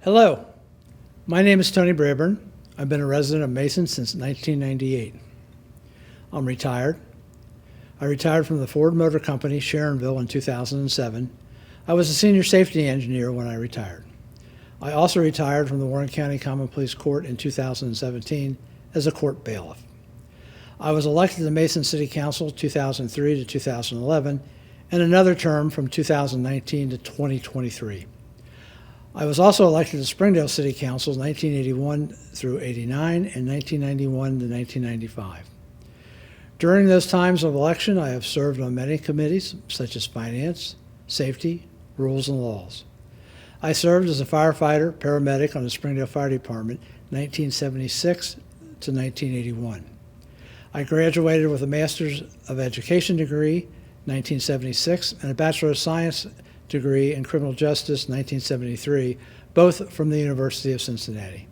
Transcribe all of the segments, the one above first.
Hello, my name is Tony Braburn. I've been a resident of Mason since 1998. I'm retired. I retired from the Ford Motor Company, Sharonville, in 2007. I was a senior safety engineer when I retired. I also retired from the Warren County Common Pleas Court in 2017 as a court bailiff. I was elected to the Mason City Council 2003 to 2011 and another term from 2019 to 2023. I was also elected to Springdale City Council 1981 through 89 and 1991 to 1995. During those times of election, I have served on many committees such as Finance, Safety, Rules, and Laws. I served as a firefighter, paramedic on the Springdale Fire Department 1976 to 1981. I graduated with a Master's of Education degree 1976 and a Bachelor of Science degree in Criminal Justice 1973, both from the University of Cincinnati.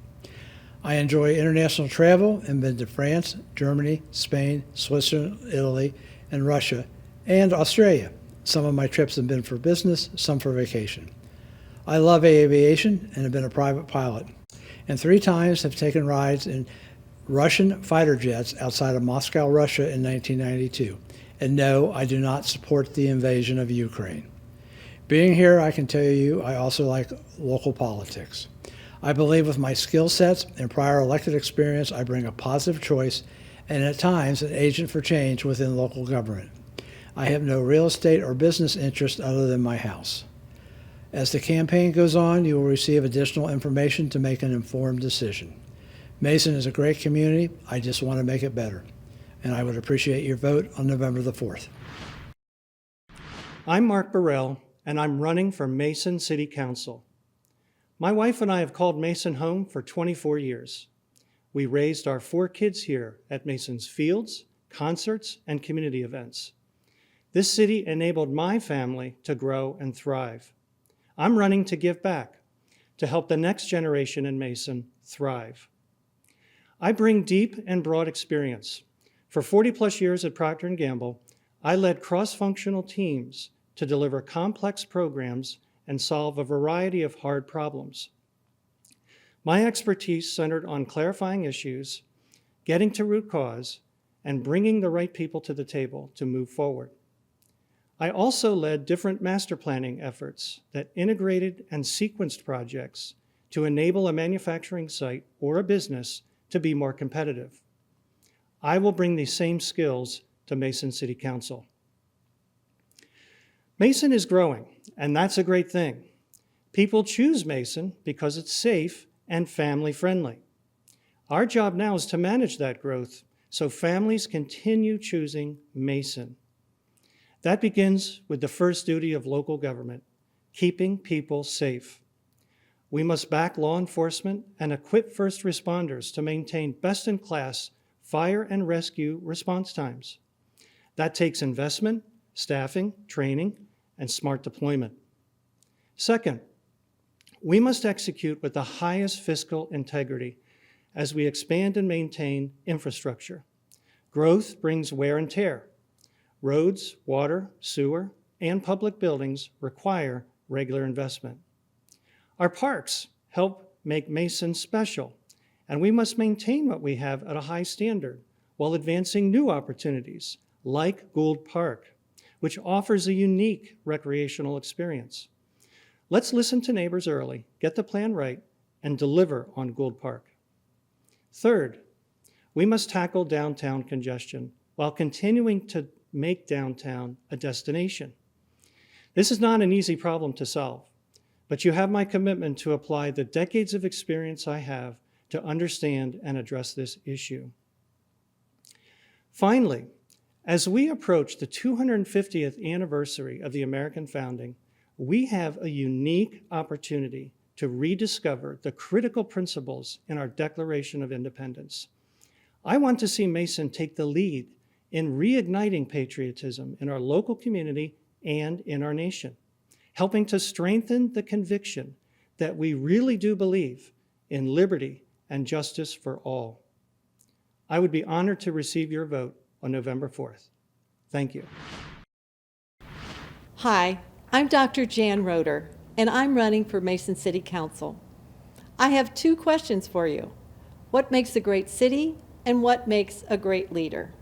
I enjoy international travel and been to France, Germany, Spain, Switzerland, Italy, and Russia, and Australia. Some of my trips have been for business, some for vacation. I love aviation and have been a private pilot, and 3 times have taken rides in Russian fighter jets outside of Moscow, Russia in 1992. And no, I do not support the invasion of Ukraine. Being here, I can tell you I also like local politics. I believe with my skill sets and prior elected experience, I bring a positive choice and at times an agent for change within local government. I have no real estate or business interest other than my house. As the campaign goes on, you will receive additional information to make an informed decision. Mason is a great community. I just want to make it better. And I would appreciate your vote on November the 4th. I'm Mark Burrell, and I'm running for Mason City Council. My wife and I have called Mason home for 24 years. We raised our 4 kids here at Mason's fields, concerts, and community events. This city enabled my family to grow and thrive. I'm running to give back, to help the next generation in Mason thrive. I bring deep and broad experience. For 40+ years at Procter & Gamble, I led cross-functional teams to deliver complex programs and solve a variety of hard problems. My expertise centered on clarifying issues, getting to root cause, and bringing the right people to the table to move forward. I also led different master planning efforts that integrated and sequenced projects to enable a manufacturing site or a business to be more competitive. I will bring these same skills to Mason City Council. Mason is growing, and that's a great thing. People choose Mason because it's safe and family-friendly. Our job now is to manage that growth so families continue choosing Mason. That begins with the first duty of local government, keeping people safe. We must back law enforcement and equip first responders to maintain best-in-class fire and rescue response times. That takes investment, staffing, training, and smart deployment. Second, we must execute with the highest fiscal integrity as we expand and maintain infrastructure. Growth brings wear and tear. Roads, water, sewer, and public buildings require regular investment. Our parks help make Mason special, and we must maintain what we have at a high standard while advancing new opportunities like Gould Park, which offers a unique recreational experience. Let's listen to neighbors early, get the plan right, and deliver on Gould Park. Third, we must tackle downtown congestion while continuing to make downtown a destination. This is not an easy problem to solve, but you have my commitment to apply the decades of experience I have to understand and address this issue. Finally, as we approach the 250th anniversary of the American founding, we have a unique opportunity to rediscover the critical principles in our Declaration of Independence. I want to see Mason take the lead in reigniting patriotism in our local community and in our nation, helping to strengthen the conviction that we really do believe in liberty and justice for all. I would be honored to receive your vote on November 4th. Thank you. Hi, I'm Dr. Jan Roeder, and I'm running for Mason City Council. I have two questions for you. What makes a great city, and what makes a great leader?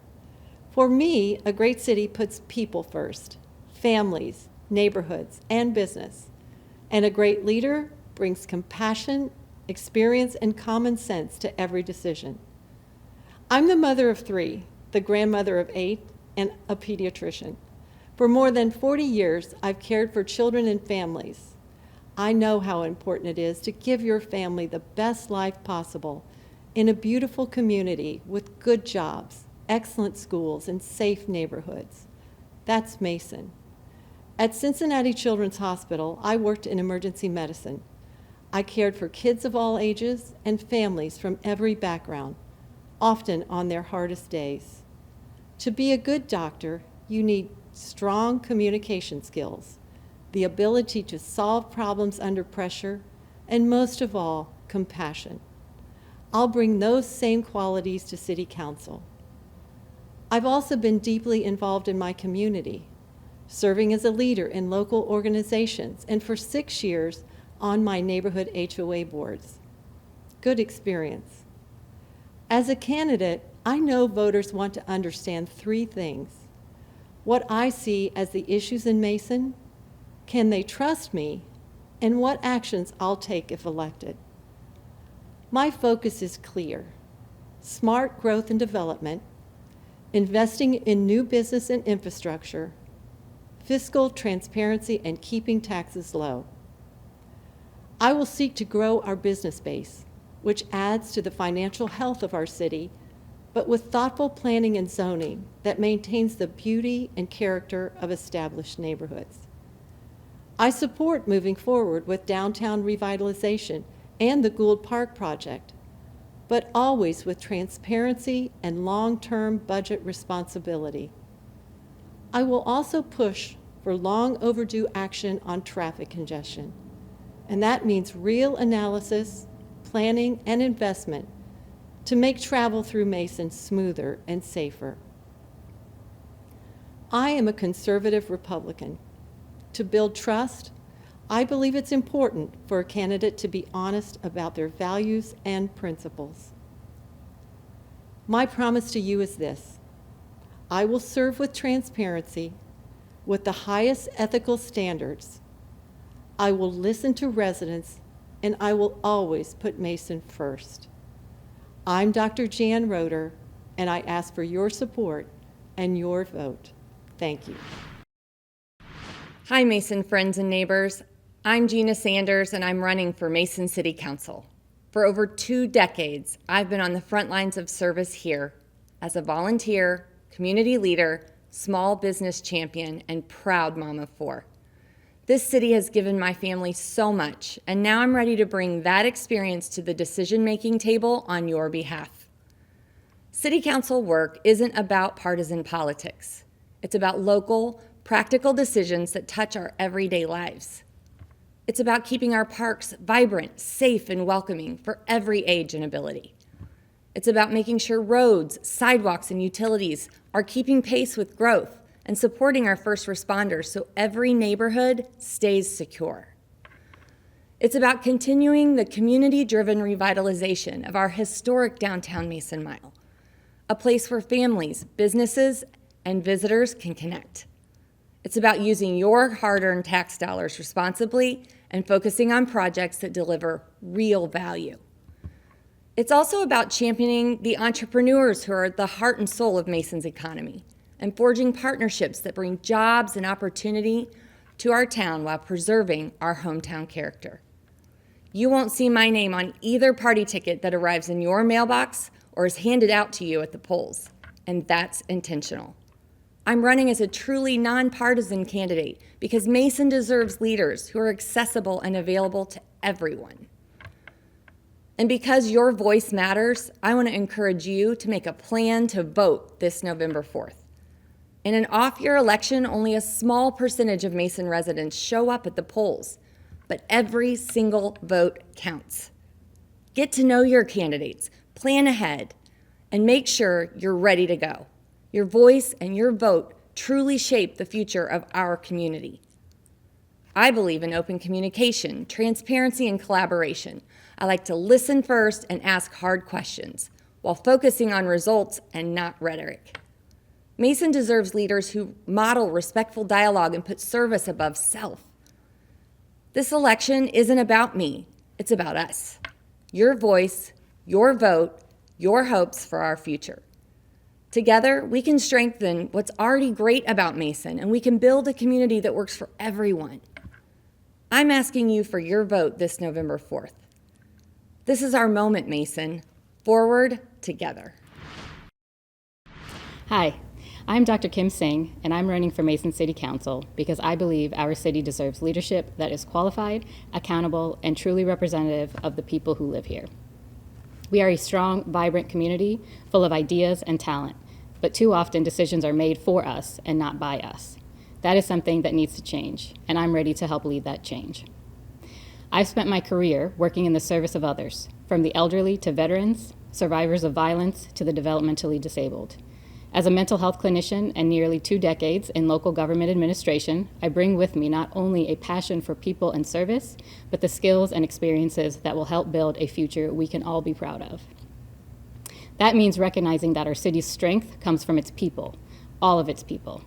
For me, a great city puts people first, families, neighborhoods, and business. And a great leader brings compassion, experience, and common sense to every decision. I'm the mother of 3, the grandmother of 8, and a pediatrician. For more than 40 years, I've cared for children and families. I know how important it is to give your family the best life possible in a beautiful community with good jobs, excellent schools, and safe neighborhoods. That's Mason. At Cincinnati Children's Hospital, I worked in emergency medicine. I cared for kids of all ages and families from every background, often on their hardest days. To be a good doctor, you need strong communication skills, the ability to solve problems under pressure, and most of all, compassion. I'll bring those same qualities to City Council. I've also been deeply involved in my community, serving as a leader in local organizations, and for 6 years on my neighborhood HOA boards. Good experience. As a candidate, I know voters want to understand 3 things. What I see as the issues in Mason, can they trust me, and what actions I'll take if elected. My focus is clear: smart growth and development, investing in new business and infrastructure, fiscal transparency, and keeping taxes low. I will seek to grow our business base, which adds to the financial health of our city, but with thoughtful planning and zoning that maintains the beauty and character of established neighborhoods. I support moving forward with downtown revitalization and the Gould Park project, but always with transparency and long-term budget responsibility. I will also push for long overdue action on traffic congestion, and that means real analysis, planning, and investment to make travel through Mason smoother and safer. I am a conservative Republican. To build trust, I believe it's important for a candidate to be honest about their values and principles. My promise to you is this: I will serve with transparency, with the highest ethical standards. I will listen to residents, and I will always put Mason first. I'm Dr. Jan Roeder, and I ask for your support and your vote. Thank you. Hi, Mason friends and neighbors. I'm Gina Sanders, and I'm running for Mason City Council. For over 2 decades, I've been on the front lines of service here as a volunteer, community leader, small business champion, and proud mom of 4. This city has given my family so much, and now I'm ready to bring that experience to the decision-making table on your behalf. City Council work isn't about partisan politics. It's about local, practical decisions that touch our everyday lives. It's about keeping our parks vibrant, safe, and welcoming for every age and ability. It's about making sure roads, sidewalks, and utilities are keeping pace with growth and supporting our first responders so every neighborhood stays secure. It's about continuing the community-driven revitalization of our historic downtown Mason Mile, a place where families, businesses, and visitors can connect. It's about using your hard-earned tax dollars responsibly and focusing on projects that deliver real value. It's also about championing the entrepreneurs who are the heart and soul of Mason's economy and forging partnerships that bring jobs and opportunity to our town while preserving our hometown character. You won't see my name on either party ticket that arrives in your mailbox or is handed out to you at the polls, and that's intentional. I'm running as a truly nonpartisan candidate because Mason deserves leaders who are accessible and available to everyone. And because your voice matters, I want to encourage you to make a plan to vote this November 4th. In an off-year election, only a small percentage of Mason residents show up at the polls, but every single vote counts. Get to know your candidates, plan ahead, and make sure you're ready to go. Your voice and your vote truly shape the future of our community. I believe in open communication, transparency, and collaboration. I like to listen first and ask hard questions while focusing on results and not rhetoric. Mason deserves leaders who model respectful dialogue and put service above self. This election isn't about me, it's about us. Your voice, your vote, your hopes for our future. Together, we can strengthen what's already great about Mason, and we can build a community that works for everyone. I'm asking you for your vote this November 4th. This is our moment, Mason. Forward together. Hi, I'm Dr. Kim Singh, and I'm running for Mason City Council because I believe our city deserves leadership that is qualified, accountable, and truly representative of the people who live here. We are a strong, vibrant community full of ideas and talent, but too often decisions are made for us and not by us. That is something that needs to change, and I'm ready to help lead that change. I've spent my career working in the service of others, from the elderly to veterans, survivors of violence to the developmentally disabled. As a mental health clinician and nearly 2 decades in local government administration, I bring with me not only a passion for people and service, but the skills and experiences that will help build a future we can all be proud of. That means recognizing that our city's strength comes from its people, all of its people.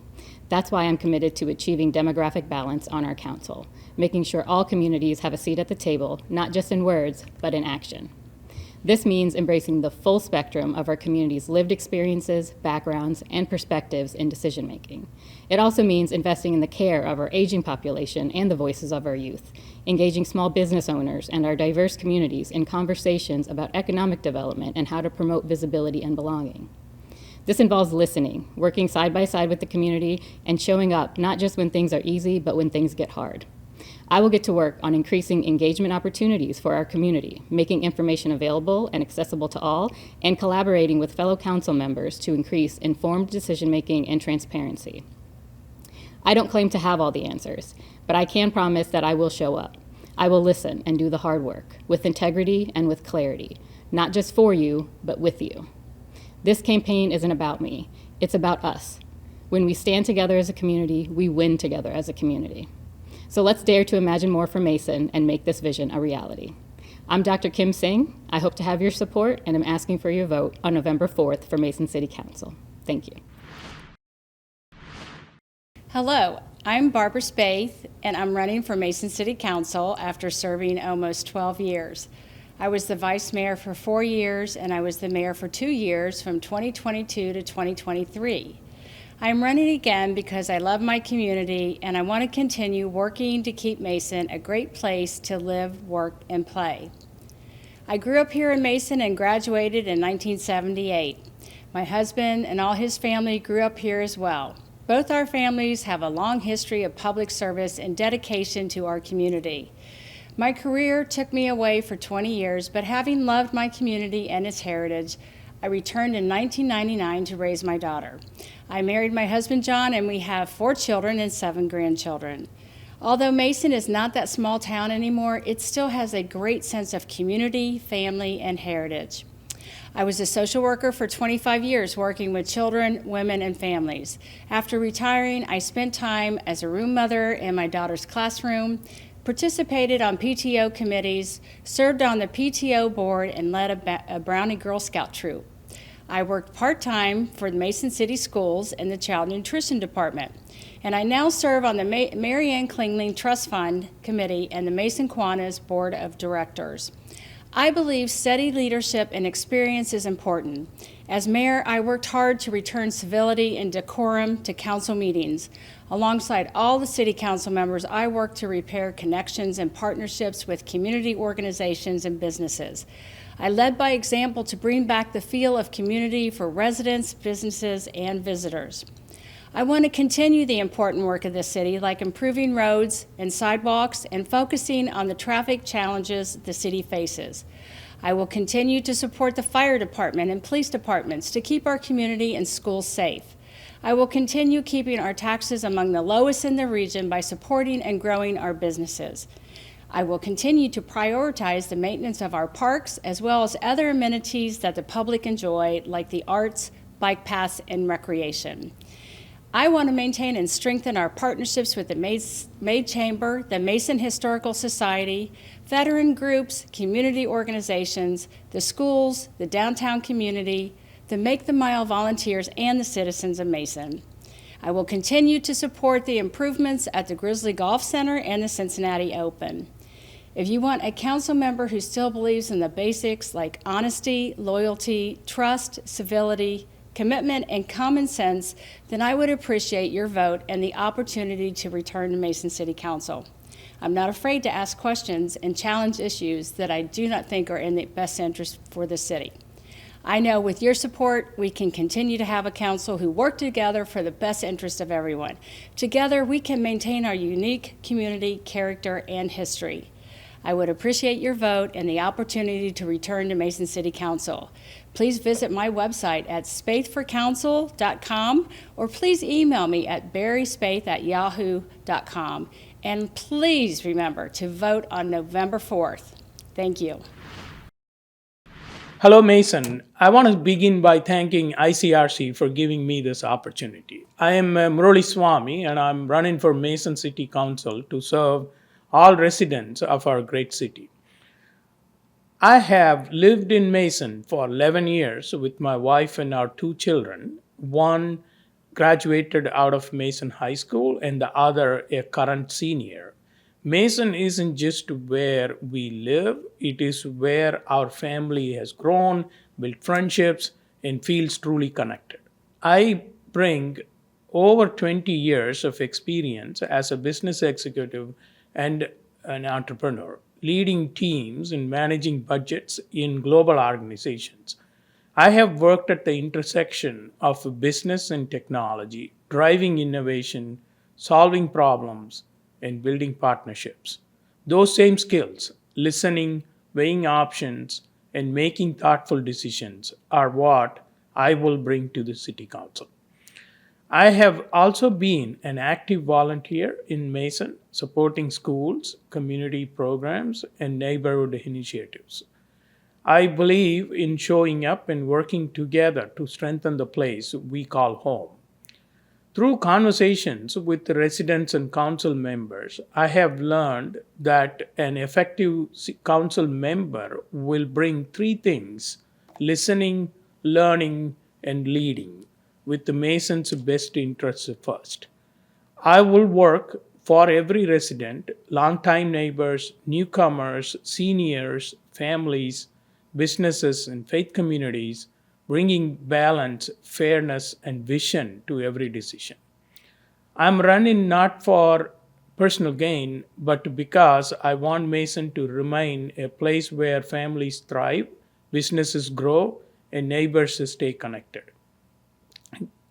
That's why I'm committed to achieving demographic balance on our council, making sure all communities have a seat at the table, not just in words, but in action. This means embracing the full spectrum of our community's lived experiences, backgrounds, and perspectives in decision-making. It also means investing in the care of our aging population and the voices of our youth, engaging small business owners and our diverse communities in conversations about economic development and how to promote visibility and belonging. This involves listening, working side by side with the community, and showing up not just when things are easy, but when things get hard. I will get to work on increasing engagement opportunities for our community, making information available and accessible to all, and collaborating with fellow council members to increase informed decision-making and transparency. I don't claim to have all the answers, but I can promise that I will show up. I will listen and do the hard work, with integrity and with clarity, not just for you, but with you. This campaign isn't about me, it's about us. When we stand together as a community, we win together as a community. So let's dare to imagine more for Mason and make this vision a reality. I'm Dr. Kim Singh. I hope to have your support, and I'm asking for your vote on November 4th for Mason City Council. Thank you. Hello, I'm Barbara Spaeth, and I'm running for Mason City Council after serving almost 12 years. I was the vice mayor for 4 years, and I was the mayor for 2 years from 2022 to 2023. I'm running again because I love my community and I want to continue working to keep Mason a great place to live, work, and play. I grew up here in Mason and graduated in 1978. My husband and all his family grew up here as well. Both our families have a long history of public service and dedication to our community. My career took me away for 20 years, but having loved my community and its heritage, I returned in 1999 to raise my daughter. I married my husband, John, and we have 4 children and 7 grandchildren. Although Mason is not that small town anymore, it still has a great sense of community, family, and heritage. I was a social worker for 25 years working with children, women, and families. After retiring, I spent time as a room mother in my daughter's classroom, participated on PTO committees, served on the PTO board, and led a Brownie Girl Scout troop. I worked part-time for the Mason City Schools in the Child Nutrition Department, and I now serve on the Mary Ann Klingling Trust Fund Committee and the Mason Kiwanis Board of Directors. I believe steady leadership and experience is important. As mayor, I worked hard to return civility and decorum to council meetings. Alongside all the city council members, I worked to repair connections and partnerships with community organizations and businesses. I led by example to bring back the feel of community for residents, businesses, and visitors. I want to continue the important work of the city, like improving roads and sidewalks and focusing on the traffic challenges the city faces. I will continue to support the fire department and police departments to keep our community and schools safe. I will continue keeping our taxes among the lowest in the region by supporting and growing our businesses. I will continue to prioritize the maintenance of our parks as well as other amenities that the public enjoy, like the arts, bike paths, and recreation. I want to maintain and strengthen our partnerships with the Maid Chamber, the Mason Historical Society, veteran groups, community organizations, the schools, the downtown community, the Make the Mile volunteers, and the citizens of Mason. I will continue to support the improvements at the Grizzly Golf Center and the Cincinnati Open. If you want a council member who still believes in the basics like honesty, loyalty, trust, civility, commitment, and common sense, then I would appreciate your vote and the opportunity to return to Mason City Council. I'm not afraid to ask questions and challenge issues that I do not think are in the best interest for the city. I know with your support, we can continue to have a council who work together for the best interest of everyone. Together, we can maintain our unique community, character, and history. I would appreciate your vote and the opportunity to return to Mason City Council. Please visit my website at spaithforcouncil.com or please email me at barryspaith@yahoo.com. And please remember to vote on November 4th. Thank you. Hello, Mason. I want to begin by thanking ICRC for giving me this opportunity. I am Murali Swami, and I'm running for Mason City Council to serve all residents of our great city. I have lived in Mason for 11 years with my wife and our 2 children. One graduated out of Mason High School and the other a current senior. Mason isn't just where we live, it is where our family has grown, built friendships, and feels truly connected. I bring over 20 years of experience as a business executive and an entrepreneur, leading teams and managing budgets in global organizations. I have worked at the intersection of business and technology, driving innovation, solving problems, and building partnerships. Those same skills, listening, weighing options, and making thoughtful decisions, are what I will bring to the City Council. I have also been an active volunteer in Mason, supporting schools, community programs, and neighborhood initiatives. I believe in showing up and working together to strengthen the place we call home. Through conversations with the residents and council members, I have learned that an effective council member will bring 3 things: listening, learning, and leading, with the Masons' best interests first. I will work for every resident, longtime neighbors, newcomers, seniors, families, businesses, and faith communities, bringing balance, fairness, and vision to every decision. I'm running not for personal gain, but because I want Mason to remain a place where families thrive, businesses grow, and neighbors stay connected.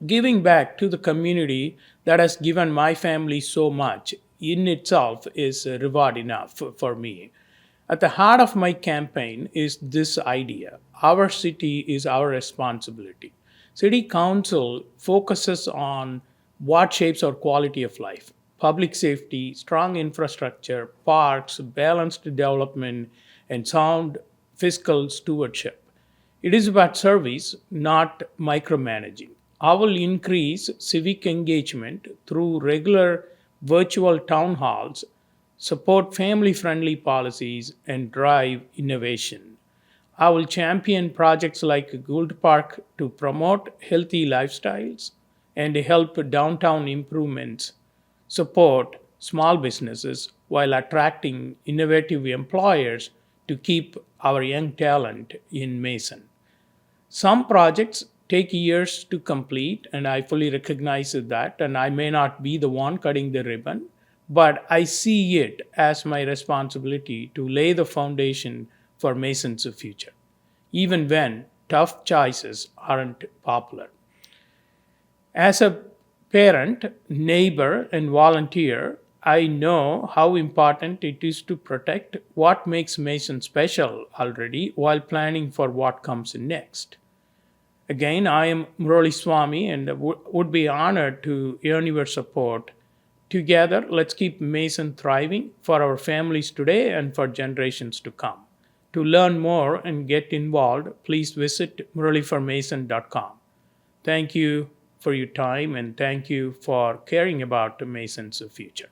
Giving back to the community that has given my family so much in itself is reward enough for me. At the heart of my campaign is this idea: our city is our responsibility. City Council focuses on what shapes our quality of life: public safety, strong infrastructure, parks, balanced development, and sound fiscal stewardship. It is about service, not micromanaging. I will increase civic engagement through regular virtual town halls, support family-friendly policies, and drive innovation. I will champion projects like Gould Park to promote healthy lifestyles and help downtown improvements, support small businesses while attracting innovative employers to keep our young talent in Mason. Some projects take years to complete, and I fully recognize that, and I may not be the one cutting the ribbon, but I see it as my responsibility to lay the foundation for Mason's future, even when tough choices aren't popular. As a parent, neighbor, and volunteer, I know how important it is to protect what makes Mason special already while planning for what comes next. Again, I am Murali Swami and would be honored to earn your support. Together, let's keep Mason thriving for our families today and for generations to come. To learn more and get involved, please visit muraliformason.com. Thank you for your time and thank you for caring about Mason's future.